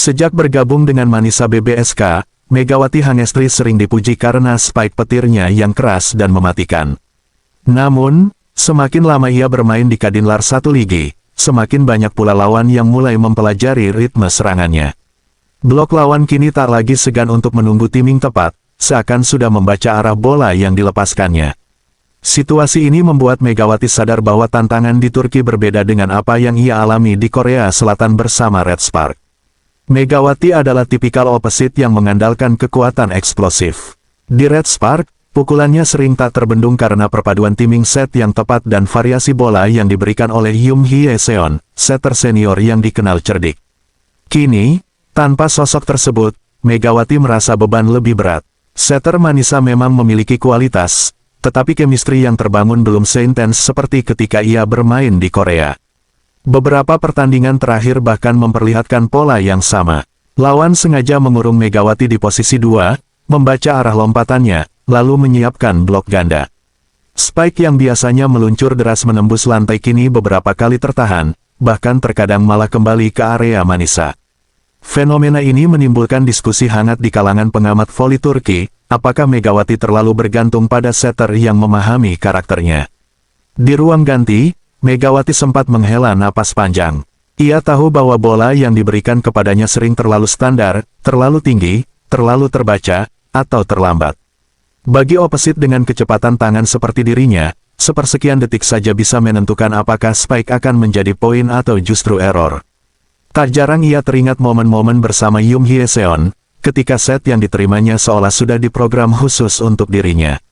Sejak bergabung dengan Manisa BBSK, Megawati Hangestri sering dipuji karena spike petirnya yang keras dan mematikan. Namun, semakin lama ia bermain di Kadinlar 1 Ligi, semakin banyak pula lawan yang mulai mempelajari ritme serangannya. Blok lawan kini tak lagi segan untuk menunggu timing tepat, seakan sudah membaca arah bola yang dilepaskannya. Situasi ini membuat Megawati sadar bahwa tantangan di Turki berbeda dengan apa yang ia alami di Korea Selatan bersama Red Spark. Megawati adalah tipikal opposite yang mengandalkan kekuatan eksplosif. Di Red Spark, pukulannya sering tak terbendung karena perpaduan timing set yang tepat dan variasi bola yang diberikan oleh Yoon Hye-seon, setter senior yang dikenal cerdik. Kini, tanpa sosok tersebut, Megawati merasa beban lebih berat. Setter Manisa memang memiliki kualitas, tetapi chemistry yang terbangun belum seintens seperti ketika ia bermain di Korea. Beberapa pertandingan terakhir bahkan memperlihatkan pola yang sama. Lawan sengaja mengurung Megawati di posisi 2, membaca arah lompatannya, lalu menyiapkan blok ganda. Spike yang biasanya meluncur deras menembus lantai kini beberapa kali tertahan, bahkan terkadang malah kembali ke area Manisa. Fenomena ini menimbulkan diskusi hangat di kalangan pengamat voli Turki, apakah Megawati terlalu bergantung pada setter yang memahami karakternya. Di ruang ganti, Megawati sempat menghela napas panjang. Ia tahu bahwa bola yang diberikan kepadanya sering terlalu standar, terlalu tinggi, terlalu terbaca, atau terlambat. Bagi opposite dengan kecepatan tangan seperti dirinya, sepersekian detik saja bisa menentukan apakah spike akan menjadi poin atau justru error. Tak jarang ia teringat momen-momen bersama Yoon Hye-seon, ketika set yang diterimanya seolah sudah diprogram khusus untuk dirinya.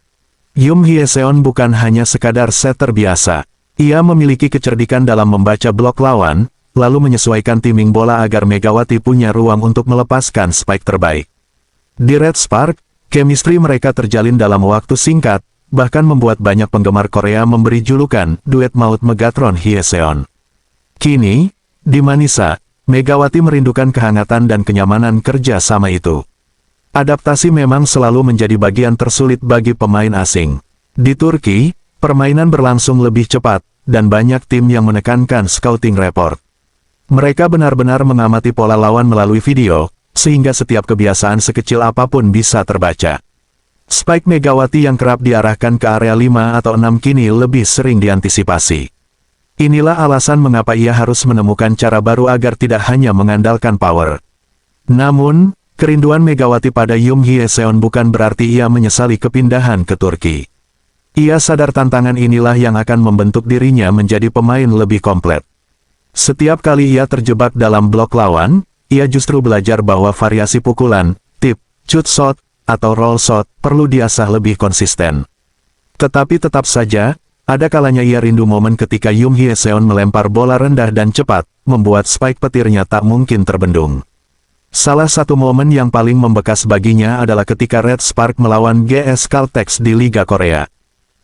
Yoon Hye-seon bukan hanya sekadar setter biasa. Ia memiliki kecerdikan dalam membaca blok lawan, lalu menyesuaikan timing bola agar Megawati punya ruang untuk melepaskan spike terbaik. Di Red Spark, chemistry mereka terjalin dalam waktu singkat, bahkan membuat banyak penggemar Korea memberi julukan duet maut Megatron Hye-seon. Kini, di Manisa, Megawati merindukan kehangatan dan kenyamanan kerja sama itu. Adaptasi memang selalu menjadi bagian tersulit bagi pemain asing. Di Turki, permainan berlangsung lebih cepat, dan banyak tim yang menekankan scouting report. Mereka benar-benar mengamati pola lawan melalui video, sehingga setiap kebiasaan sekecil apapun bisa terbaca. Spike Megawati yang kerap diarahkan ke area 5 atau 6 kini lebih sering diantisipasi. Inilah alasan mengapa ia harus menemukan cara baru agar tidak hanya mengandalkan power. Namun, kerinduan Megawati pada Yoon Hye-seon bukan berarti ia menyesali kepindahan ke Turki. Ia sadar tantangan inilah yang akan membentuk dirinya menjadi pemain lebih komplit. Setiap kali ia terjebak dalam blok lawan, ia justru belajar bahwa variasi pukulan, tip, shoot shot, atau roll shot perlu diasah lebih konsisten. Tetapi tetap saja, ada kalanya ia rindu momen ketika Yoon Hye-seon melempar bola rendah dan cepat, membuat spike petirnya tak mungkin terbendung. Salah satu momen yang paling membekas baginya adalah ketika Red Spark melawan GS Caltex di Liga Korea.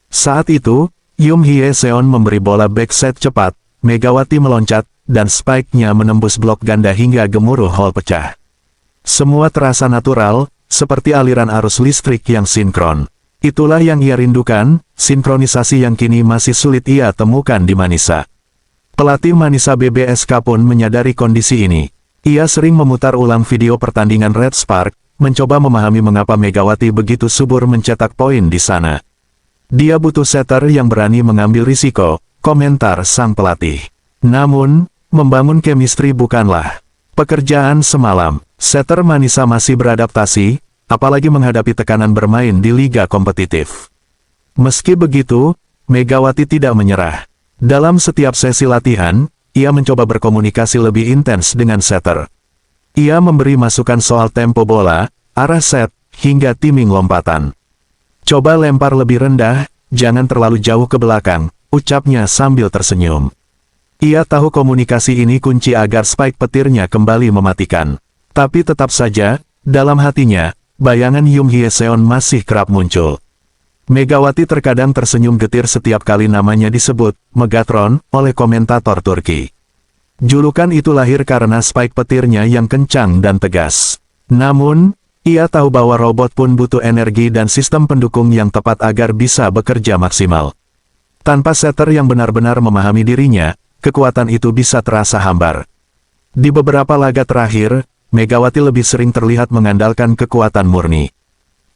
Saat itu, Yoon Hye-seon memberi bola backset cepat, Megawati meloncat, dan spike-nya menembus blok ganda hingga gemuruh hall pecah. Semua terasa natural, seperti aliran arus listrik yang sinkron. Itulah yang ia rindukan, sinkronisasi yang kini masih sulit ia temukan di Manisa. Pelatih Manisa BBSK pun menyadari kondisi ini. Ia sering memutar ulang video pertandingan Red Spark, mencoba memahami mengapa Megawati begitu subur mencetak poin di sana. Dia butuh setter yang berani mengambil risiko, komentar sang pelatih. Namun, membangun chemistry bukanlah pekerjaan semalam. Setter Manisa masih beradaptasi, apalagi menghadapi tekanan bermain di liga kompetitif. Meski begitu, Megawati tidak menyerah. Dalam setiap sesi latihan, ia mencoba berkomunikasi lebih intens dengan setter. Ia memberi masukan soal tempo bola, arah set, hingga timing lompatan. Coba lempar lebih rendah, jangan terlalu jauh ke belakang, ucapnya sambil tersenyum. Ia tahu komunikasi ini kunci agar spike petirnya kembali mematikan. Tapi tetap saja, dalam hatinya, bayangan Yoon Hye-seon masih kerap muncul. Megawati terkadang tersenyum getir setiap kali namanya disebut, Megatron, oleh komentator Turki. Julukan itu lahir karena spike petirnya yang kencang dan tegas. Namun, ia tahu bahwa robot pun butuh energi dan sistem pendukung yang tepat agar bisa bekerja maksimal. Tanpa setter yang benar-benar memahami dirinya, kekuatan itu bisa terasa hambar. Di beberapa laga terakhir, Megawati lebih sering terlihat mengandalkan kekuatan murni.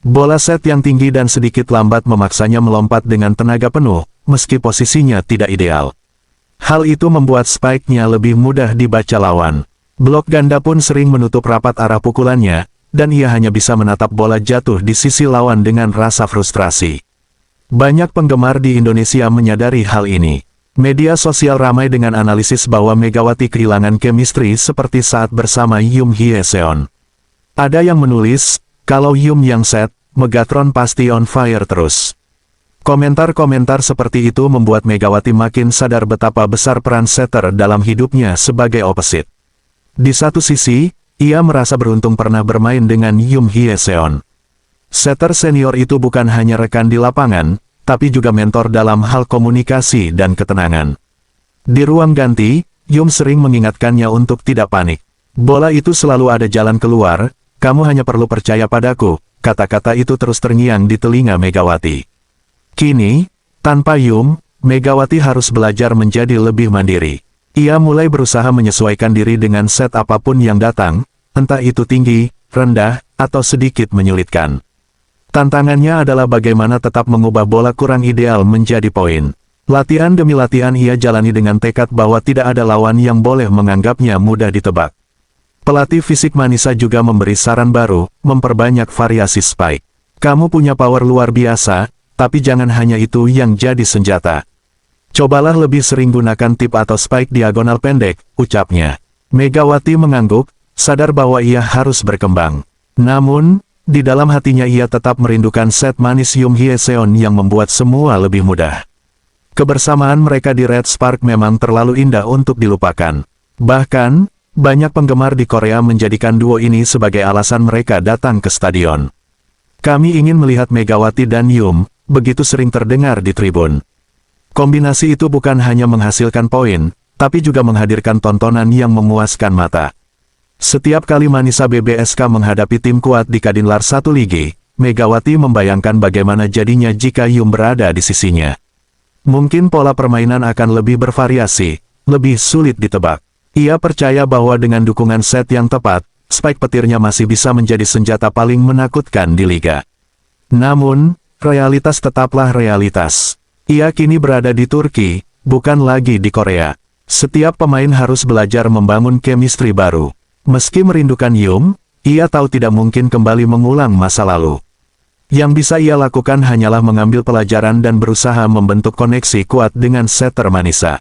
Bola set yang tinggi dan sedikit lambat memaksanya melompat dengan tenaga penuh, meski posisinya tidak ideal. Hal itu membuat spike-nya lebih mudah dibaca lawan. Blok ganda pun sering menutup rapat arah pukulannya, dan ia hanya bisa menatap bola jatuh di sisi lawan dengan rasa frustrasi. Banyak penggemar di Indonesia menyadari hal ini. Media sosial ramai dengan analisis bahwa Megawati kehilangan chemistry seperti saat bersama Yoon Hye Seon. Ada yang menulis, kalau Yoon yang set, Megatron pasti on fire terus. Komentar-komentar seperti itu membuat Megawati makin sadar betapa besar peran setter dalam hidupnya sebagai opposite. Di satu sisi, ia merasa beruntung pernah bermain dengan Yoon Hye Seon. Setter senior itu bukan hanya rekan di lapangan, tapi juga mentor dalam hal komunikasi dan ketenangan. Di ruang ganti, Yoon sering mengingatkannya untuk tidak panik. Bola itu selalu ada jalan keluar, kamu hanya perlu percaya padaku, kata-kata itu terus terngiang di telinga Megawati. Kini, tanpa Yoon, Megawati harus belajar menjadi lebih mandiri. Ia mulai berusaha menyesuaikan diri dengan set apapun yang datang, entah itu tinggi, rendah, atau sedikit menyulitkan. Tantangannya adalah bagaimana tetap mengubah bola kurang ideal menjadi poin. Latihan demi latihan ia jalani dengan tekad bahwa tidak ada lawan yang boleh menganggapnya mudah ditebak. Pelatih fisik Manisa juga memberi saran baru, memperbanyak variasi spike. Kamu punya power luar biasa, tapi jangan hanya itu yang jadi senjata. Cobalah lebih sering gunakan tip atau spike diagonal pendek, ucapnya. Megawati mengangguk, sadar bahwa ia harus berkembang. Namun, di dalam hatinya ia tetap merindukan set manis Yoon Hye Seon yang membuat semua lebih mudah. Kebersamaan mereka di Red Spark memang terlalu indah untuk dilupakan. Bahkan, banyak penggemar di Korea menjadikan duo ini sebagai alasan mereka datang ke stadion. Kami ingin melihat Megawati dan Yoon, begitu sering terdengar di tribun. Kombinasi itu bukan hanya menghasilkan poin, tapi juga menghadirkan tontonan yang memuaskan mata. Setiap kali Manisa BBSK menghadapi tim kuat di Kadinlar 1 Ligi, Megawati membayangkan bagaimana jadinya jika Yoon berada di sisinya. Mungkin pola permainan akan lebih bervariasi, lebih sulit ditebak. Ia percaya bahwa dengan dukungan set yang tepat, spike petirnya masih bisa menjadi senjata paling menakutkan di liga. Namun, realitas tetaplah realitas. Ia kini berada di Turki, bukan lagi di Korea. Setiap pemain harus belajar membangun chemistry baru. Meski merindukan Yoon, ia tahu tidak mungkin kembali mengulang masa lalu. Yang bisa ia lakukan hanyalah mengambil pelajaran dan berusaha membentuk koneksi kuat dengan setter Manisa.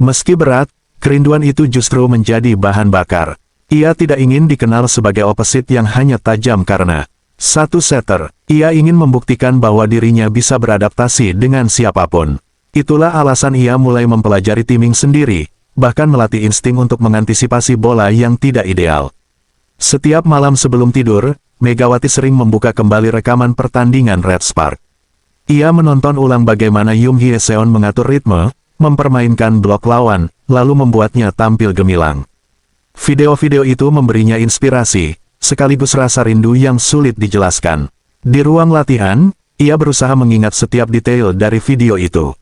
Meski berat, kerinduan itu justru menjadi bahan bakar. Ia tidak ingin dikenal sebagai opposite yang hanya tajam karena satu setter. Ia ingin membuktikan bahwa dirinya bisa beradaptasi dengan siapapun. Itulah alasan ia mulai mempelajari timing sendiri, bahkan melatih insting untuk mengantisipasi bola yang tidak ideal. Setiap malam sebelum tidur, Megawati sering membuka kembali rekaman pertandingan Red Spark. Ia menonton ulang bagaimana Yoon Hye Seon mengatur ritme, mempermainkan blok lawan, lalu membuatnya tampil gemilang. Video-video itu memberinya inspirasi, sekaligus rasa rindu yang sulit dijelaskan. Di ruang latihan, ia berusaha mengingat setiap detail dari video itu.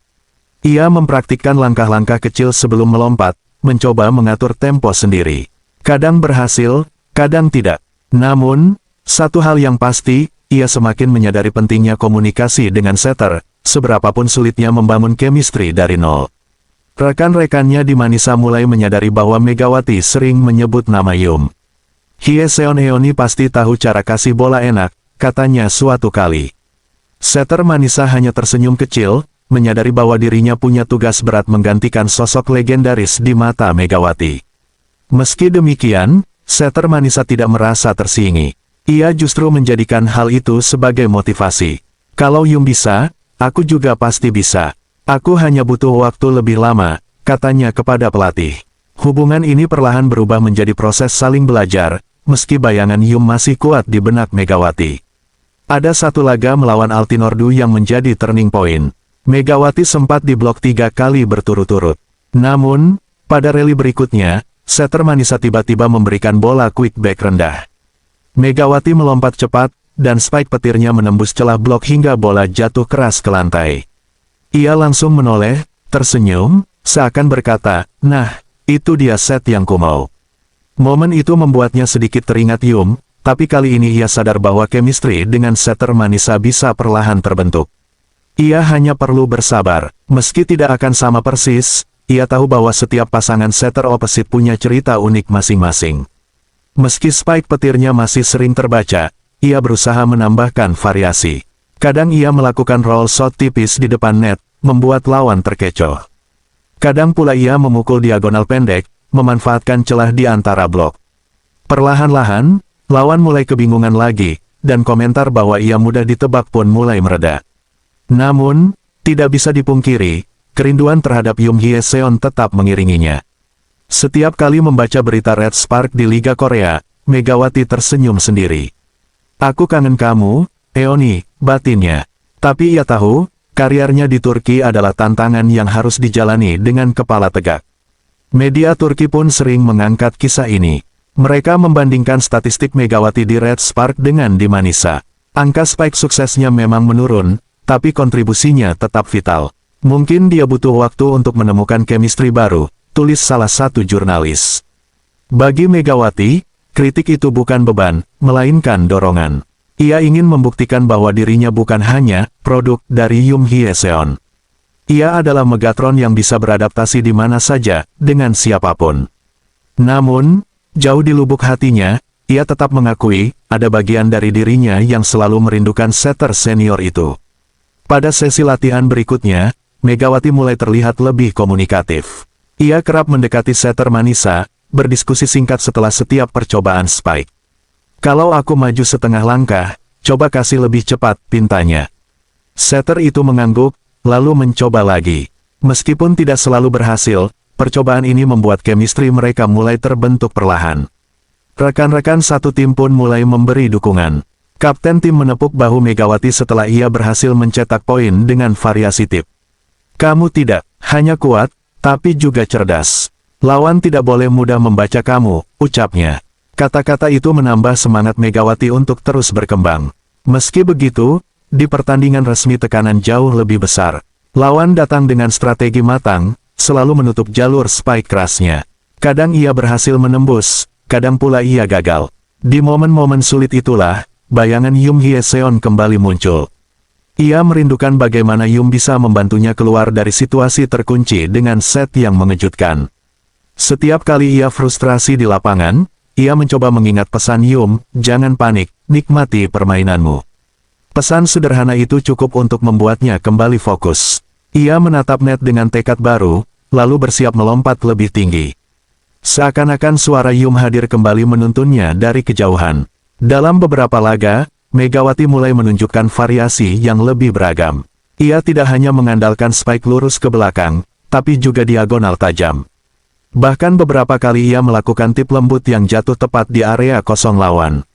Ia mempraktikkan langkah-langkah kecil sebelum melompat, mencoba mengatur tempo sendiri. Kadang berhasil, kadang tidak. Namun, satu hal yang pasti, ia semakin menyadari pentingnya komunikasi dengan setter, seberapapun sulitnya membangun chemistry dari nol. Rekan-rekannya di Manisa mulai menyadari bahwa Megawati sering menyebut nama Yoon Hye Seon. Eoni pasti tahu cara kasih bola enak, katanya suatu kali. Setter Manisa hanya tersenyum kecil, menyadari bahwa dirinya punya tugas berat menggantikan sosok legendaris di mata Megawati. Meski demikian, setter Manisa tidak merasa tersinggung. Ia justru menjadikan hal itu sebagai motivasi. Kalau Yoon bisa, aku juga pasti bisa. Aku hanya butuh waktu lebih lama, katanya kepada pelatih. Hubungan ini perlahan berubah menjadi proses saling belajar, meski bayangan Yoon masih kuat di benak Megawati. Ada satu laga melawan Altinordu yang menjadi turning point. Megawati sempat diblok 3 kali berturut-turut. Namun, pada rally berikutnya, setter Manisa tiba-tiba memberikan bola quick back rendah. Megawati melompat cepat, dan spike petirnya menembus celah blok hingga bola jatuh keras ke lantai. Ia langsung menoleh, tersenyum, seakan berkata, "Nah, itu dia set yang kumau." Momen itu membuatnya sedikit teringat Yum, tapi kali ini ia sadar bahwa chemistry dengan setter Manisa bisa perlahan terbentuk. Ia hanya perlu bersabar, meski tidak akan sama persis, ia tahu bahwa setiap pasangan setter opposite punya cerita unik masing-masing. Meski spike petirnya masih sering terbaca, ia berusaha menambahkan variasi. Kadang ia melakukan roll shot tipis di depan net, membuat lawan terkecoh. Kadang pula ia memukul diagonal pendek, memanfaatkan celah di antara blok. Perlahan-lahan, lawan mulai kebingungan lagi, dan komentar bahwa ia mudah ditebak pun mulai mereda. Namun, tidak bisa dipungkiri, kerinduan terhadap Yum Hye-seon tetap mengiringinya. Setiap kali membaca berita Red Spark di Liga Korea, Megawati tersenyum sendiri. "Aku kangen kamu, Eoni," batinnya. Tapi ia tahu, karirnya di Turki adalah tantangan yang harus dijalani dengan kepala tegak. Media Turki pun sering mengangkat kisah ini. Mereka membandingkan statistik Megawati di Red Spark dengan di Manisa. Angka spike suksesnya memang menurun, tapi kontribusinya tetap vital. Mungkin dia butuh waktu untuk menemukan chemistry baru, tulis salah satu jurnalis. Bagi Megawati, kritik itu bukan beban, melainkan dorongan. Ia ingin membuktikan bahwa dirinya bukan hanya produk dari Yum Hye-seon. Ia adalah Megatron yang bisa beradaptasi di mana saja, dengan siapapun. Namun, jauh di lubuk hatinya, ia tetap mengakui, ada bagian dari dirinya yang selalu merindukan setter senior itu. Pada sesi latihan berikutnya, Megawati mulai terlihat lebih komunikatif. Ia kerap mendekati setter Manisa, berdiskusi singkat setelah setiap percobaan spike. "Kalau aku maju setengah langkah, coba kasih lebih cepat," pintanya. Setter itu mengangguk, lalu mencoba lagi. Meskipun tidak selalu berhasil, percobaan ini membuat chemistry mereka mulai terbentuk perlahan. Rekan-rekan satu tim pun mulai memberi dukungan. Kapten tim menepuk bahu Megawati setelah ia berhasil mencetak poin dengan variasi tip. "Kamu tidak hanya kuat, tapi juga cerdas. Lawan tidak boleh mudah membaca kamu," ucapnya. Kata-kata itu menambah semangat Megawati untuk terus berkembang. Meski begitu, di pertandingan resmi tekanan jauh lebih besar. Lawan datang dengan strategi matang, selalu menutup jalur spike kerasnya. Kadang ia berhasil menembus, kadang pula ia gagal. Di momen-momen sulit itulah, bayangan Yum Hye-seon kembali muncul. Ia merindukan bagaimana Yum bisa membantunya keluar dari situasi terkunci dengan set yang mengejutkan. Setiap kali ia frustrasi di lapangan, ia mencoba mengingat pesan Yum, "Jangan panik, nikmati permainanmu." Pesan sederhana itu cukup untuk membuatnya kembali fokus. Ia menatap net dengan tekad baru, lalu bersiap melompat lebih tinggi. Seakan-akan suara Yum hadir kembali menuntunnya dari kejauhan. Dalam beberapa laga, Megawati mulai menunjukkan variasi yang lebih beragam. Ia tidak hanya mengandalkan spike lurus ke belakang, tapi juga diagonal tajam. Bahkan beberapa kali ia melakukan tip lembut yang jatuh tepat di area kosong lawan.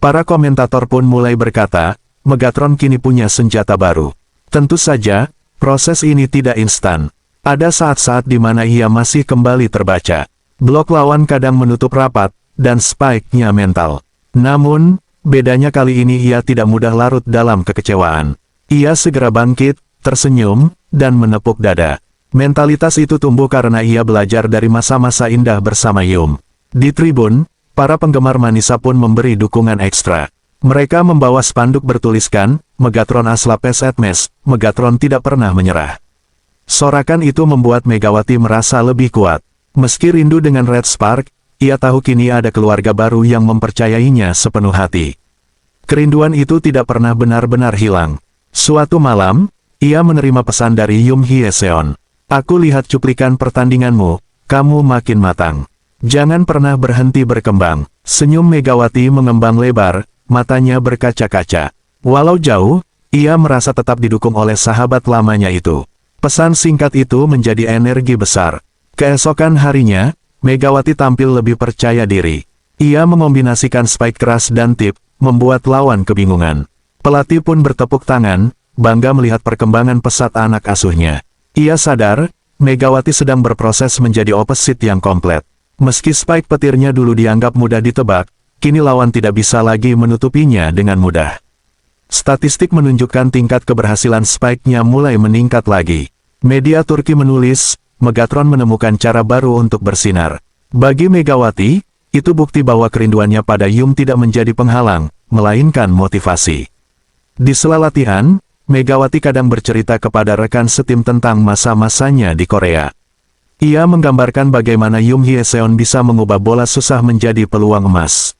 Para komentator pun mulai berkata, Megatron kini punya senjata baru. Tentu saja, proses ini tidak instan. Ada saat-saat di mana ia masih kembali terbaca. Blok lawan kadang menutup rapat, dan spike-nya mental. Namun, bedanya kali ini ia tidak mudah larut dalam kekecewaan. Ia segera bangkit, tersenyum, dan menepuk dada. Mentalitas itu tumbuh karena ia belajar dari masa-masa indah bersama Yum. Di tribun, para penggemar Manisa pun memberi dukungan ekstra. Mereka membawa spanduk bertuliskan, Megatron Aslapes Etmes, Megatron tidak pernah menyerah. Sorakan itu membuat Megawati merasa lebih kuat. Meski rindu dengan Red Spark, ia tahu kini ada keluarga baru yang mempercayainya sepenuh hati. Kerinduan itu tidak pernah benar-benar hilang. Suatu malam, ia menerima pesan dari Yum Hye-seon. "Aku lihat cuplikan pertandinganmu, kamu makin matang. Jangan pernah berhenti berkembang." Senyum Megawati mengembang lebar, matanya berkaca-kaca. Walau jauh, ia merasa tetap didukung oleh sahabat lamanya itu. Pesan singkat itu menjadi energi besar. Keesokan harinya, Megawati tampil lebih percaya diri. Ia mengombinasikan spike keras dan tip, membuat lawan kebingungan. Pelatih pun bertepuk tangan, bangga melihat perkembangan pesat anak asuhnya. Ia sadar, Megawati sedang berproses menjadi opposite yang komplit. Meski spike petirnya dulu dianggap mudah ditebak, kini lawan tidak bisa lagi menutupinya dengan mudah. Statistik menunjukkan tingkat keberhasilan spike-nya mulai meningkat lagi. Media Turki menulis, Megatron menemukan cara baru untuk bersinar. Bagi Megawati, Itu bukti bahwa kerinduannya pada Yum tidak menjadi penghalang, melainkan motivasi. Di sela latihan, Megawati kadang bercerita kepada rekan setim tentang masa-masanya di Korea. Ia menggambarkan bagaimana Yum Hye-seon bisa mengubah bola susah menjadi peluang emas.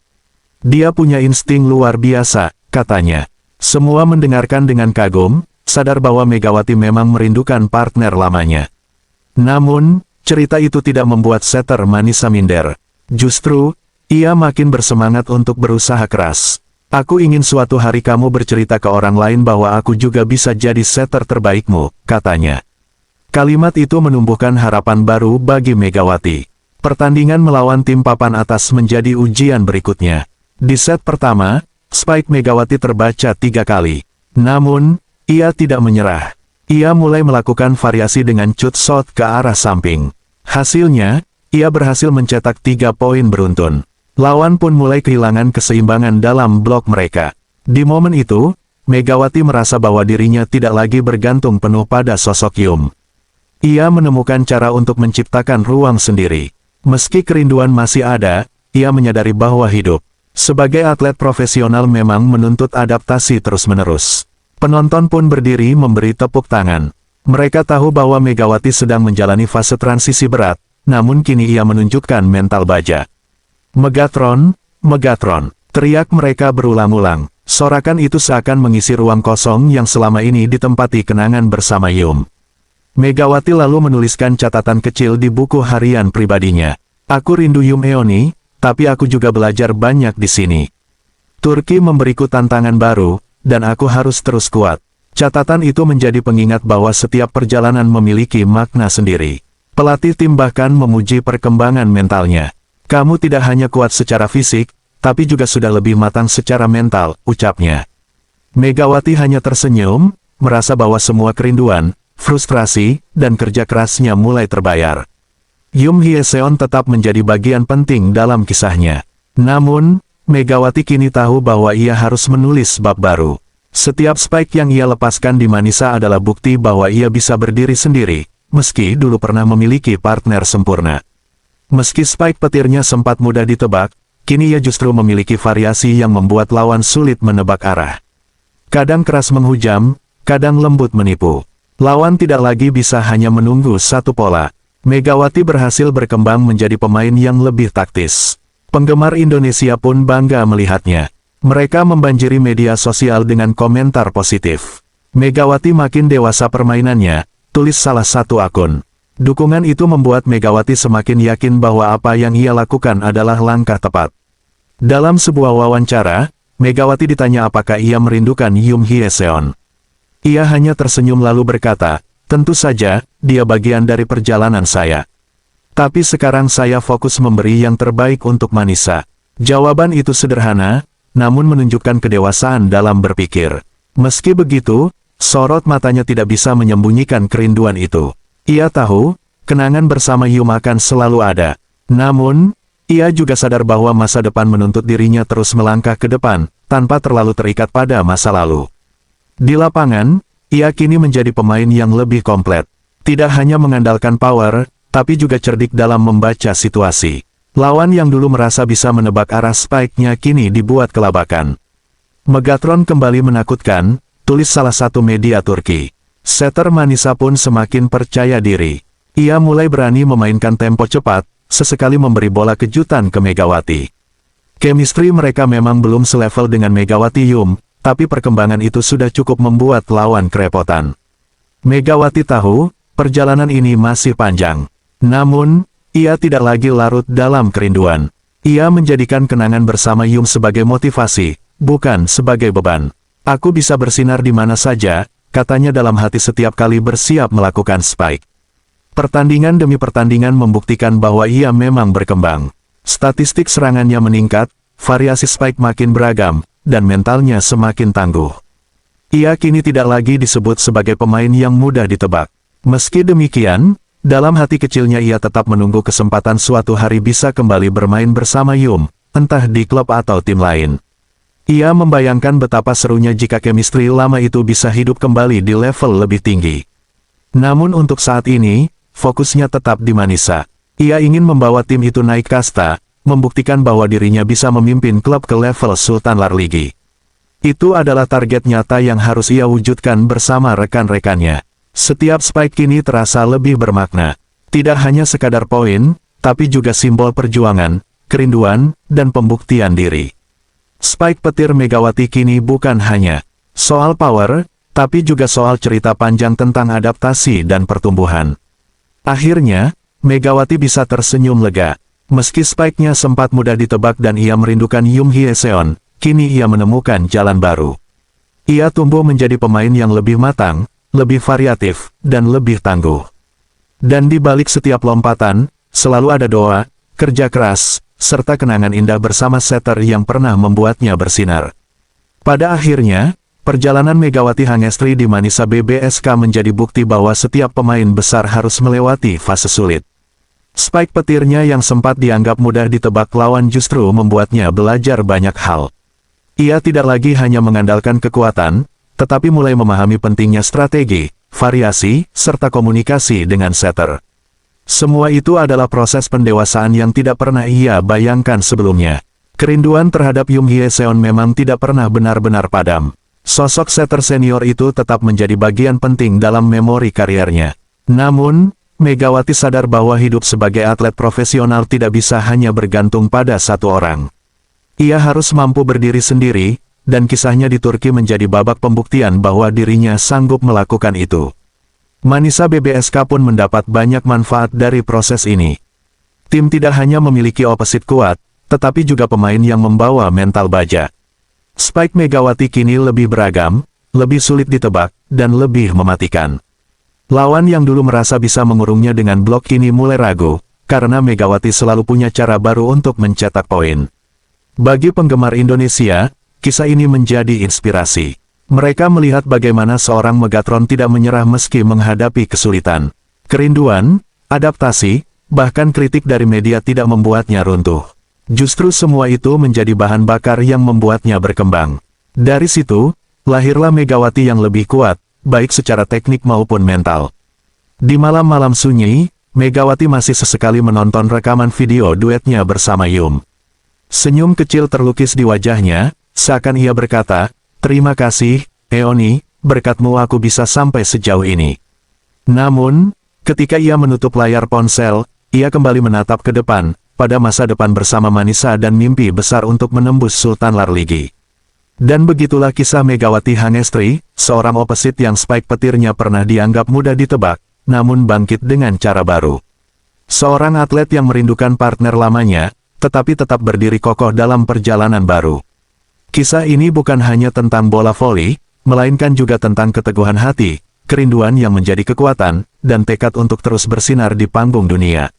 Dia punya insting luar biasa, katanya. Semua mendengarkan dengan kagum, sadar bahwa Megawati memang merindukan partner lamanya. Namun, cerita itu tidak membuat setter Manisa minder. Justru, ia makin bersemangat untuk berusaha keras. Aku ingin suatu hari kamu bercerita ke orang lain bahwa aku juga bisa jadi setter terbaikmu, katanya. Kalimat itu menumbuhkan harapan baru bagi Megawati. Pertandingan melawan tim papan atas menjadi ujian berikutnya. Di set pertama, spike Megawati terbaca 3 kali. Namun, ia tidak menyerah. Ia mulai melakukan variasi dengan cut shot ke arah samping. Hasilnya, ia berhasil mencetak 3 poin beruntun. Lawan pun mulai kehilangan keseimbangan dalam blok mereka. Di momen itu, Megawati merasa bahwa dirinya tidak lagi bergantung penuh pada sosok Yum. Ia menemukan cara untuk menciptakan ruang sendiri. Meski kerinduan masih ada, ia menyadari bahwa hidup sebagai atlet profesional memang menuntut adaptasi terus-menerus. Penonton pun berdiri memberi tepuk tangan. Mereka tahu bahwa Megawati sedang menjalani fase transisi berat, namun kini ia menunjukkan mental baja. Megatron, Megatron, teriak mereka berulang-ulang. Sorakan itu seakan mengisi ruang kosong yang selama ini ditempati kenangan bersama Yum. Megawati lalu menuliskan catatan kecil di buku harian pribadinya. Aku rindu Yum Eoni, tapi aku juga belajar banyak di sini. Turki memberiku tantangan baru, dan aku harus terus kuat. Catatan itu menjadi pengingat bahwa setiap perjalanan memiliki makna sendiri. Pelatih tim bahkan memuji perkembangan mentalnya. Kamu tidak hanya kuat secara fisik, tapi juga sudah lebih matang secara mental, ucapnya. Megawati hanya tersenyum, merasa bahwa semua kerinduan, frustrasi, dan kerja kerasnya mulai terbayar. Yum Hye-seon tetap menjadi bagian penting dalam kisahnya. Namun, Megawati kini tahu bahwa ia harus menulis bab baru. Setiap spike yang ia lepaskan di Manisa adalah bukti bahwa ia bisa berdiri sendiri, meski dulu pernah memiliki partner sempurna. Meski spike petirnya sempat mudah ditebak, kini ia justru memiliki variasi yang membuat lawan sulit menebak arah. Kadang keras menghujam, kadang lembut menipu. Lawan tidak lagi bisa hanya menunggu satu pola. Megawati berhasil berkembang menjadi pemain yang lebih taktis. Penggemar Indonesia pun bangga melihatnya. Mereka membanjiri media sosial dengan komentar positif. Megawati makin dewasa permainannya, tulis salah satu akun. Dukungan itu membuat Megawati semakin yakin bahwa apa yang ia lakukan adalah langkah tepat. Dalam sebuah wawancara, Megawati ditanya apakah ia merindukan Yum Hye-seon. Ia hanya tersenyum lalu berkata, tentu saja, dia bagian dari perjalanan saya. Tapi sekarang saya fokus memberi yang terbaik untuk Manisa. Jawaban itu sederhana, namun menunjukkan kedewasaan dalam berpikir. Meski begitu, sorot matanya tidak bisa menyembunyikan kerinduan itu. Ia tahu, kenangan bersama Yum akan selalu ada. Namun, ia juga sadar bahwa masa depan menuntut dirinya terus melangkah ke depan, tanpa terlalu terikat pada masa lalu. Di lapangan, ia kini menjadi pemain yang lebih komplit. Tidak hanya mengandalkan power, tapi juga cerdik dalam membaca situasi. Lawan yang dulu merasa bisa menebak arah spike-nya kini dibuat kelabakan. Megatron kembali menakutkan, tulis salah satu media Turki. Setter Manisa pun semakin percaya diri. Ia mulai berani memainkan tempo cepat, sesekali memberi bola kejutan ke Megawati. Chemistry mereka memang belum selevel dengan Megawati Yum, tapi perkembangan itu sudah cukup membuat lawan kerepotan. Megawati tahu, perjalanan ini masih panjang. Namun, ia tidak lagi larut dalam kerinduan. Ia menjadikan kenangan bersama Yum sebagai motivasi, bukan sebagai beban. Aku bisa bersinar di mana saja, katanya dalam hati setiap kali bersiap melakukan spike. Pertandingan demi pertandingan membuktikan bahwa ia memang berkembang. Statistik serangannya meningkat, variasi spike makin beragam, dan mentalnya semakin tangguh. Ia kini tidak lagi disebut sebagai pemain yang mudah ditebak. Meski demikian, dalam hati kecilnya ia tetap menunggu kesempatan suatu hari bisa kembali bermain bersama Yum, entah di klub atau tim lain. Ia membayangkan betapa serunya jika chemistry lama itu bisa hidup kembali di level lebih tinggi. Namun untuk saat ini, fokusnya tetap di Manisa. Ia ingin membawa tim itu naik kasta, membuktikan bahwa dirinya bisa memimpin klub ke level Sultan Larligi. Itu adalah target nyata yang harus ia wujudkan bersama rekan-rekannya. Setiap spike kini terasa lebih bermakna. Tidak hanya sekadar poin, tapi juga simbol perjuangan, kerinduan, dan pembuktian diri. Spike petir Megawati kini bukan hanya soal power, tapi juga soal cerita panjang tentang adaptasi dan pertumbuhan. Akhirnya, Megawati bisa tersenyum lega. Meski spike-nya sempat mudah ditebak dan ia merindukan Yum Hyeseon, kini ia menemukan jalan baru. Ia tumbuh menjadi pemain yang lebih matang, lebih variatif, dan lebih tangguh. Dan di balik setiap lompatan, selalu ada doa, kerja keras, serta kenangan indah bersama setter yang pernah membuatnya bersinar. Pada akhirnya, perjalanan Megawati Hangestri di Manisa BBSK menjadi bukti bahwa setiap pemain besar harus melewati fase sulit. Spike petirnya yang sempat dianggap mudah ditebak lawan justru membuatnya belajar banyak hal. Ia tidak lagi hanya mengandalkan kekuatan, tetapi mulai memahami pentingnya strategi, variasi, serta komunikasi dengan setter. Semua itu adalah proses pendewasaan yang tidak pernah ia bayangkan sebelumnya. Kerinduan terhadap Yum Hyeseon memang tidak pernah benar-benar padam. Sosok setter senior itu tetap menjadi bagian penting dalam memori kariernya. Namun, Megawati sadar bahwa hidup sebagai atlet profesional tidak bisa hanya bergantung pada satu orang. Ia harus mampu berdiri sendiri, dan kisahnya di Turki menjadi babak pembuktian bahwa dirinya sanggup melakukan itu. Manisa BBSK pun mendapat banyak manfaat dari proses ini. Tim tidak hanya memiliki opposite kuat, tetapi juga pemain yang membawa mental baja. Spike Megawati kini lebih beragam, lebih sulit ditebak, dan lebih mematikan. Lawan yang dulu merasa bisa mengurungnya dengan blok kini mulai ragu, karena Megawati selalu punya cara baru untuk mencetak poin. Bagi penggemar Indonesia, kisah ini menjadi inspirasi. Mereka melihat bagaimana seorang Megatron tidak menyerah meski menghadapi kesulitan. Kerinduan, adaptasi, bahkan kritik dari media tidak membuatnya runtuh. Justru semua itu menjadi bahan bakar yang membuatnya berkembang. Dari situ, lahirlah Megawati yang lebih kuat, baik secara teknik maupun mental. Di malam-malam sunyi, Megawati masih sesekali menonton rekaman video duetnya bersama Yum. Senyum kecil terlukis di wajahnya, seakan ia berkata, "Terima kasih, Eoni, berkatmu aku bisa sampai sejauh ini." Namun, ketika ia menutup layar ponsel, ia kembali menatap ke depan, pada masa depan bersama Manisa dan mimpi besar untuk menembus Sultan Larligi. Dan begitulah kisah Megawati Hangestri, seorang opposite yang spike petirnya pernah dianggap mudah ditebak, namun bangkit dengan cara baru. Seorang atlet yang merindukan partner lamanya, tetapi tetap berdiri kokoh dalam perjalanan baru. Kisah ini bukan hanya tentang bola voli, melainkan juga tentang keteguhan hati, kerinduan yang menjadi kekuatan, dan tekad untuk terus bersinar di panggung dunia.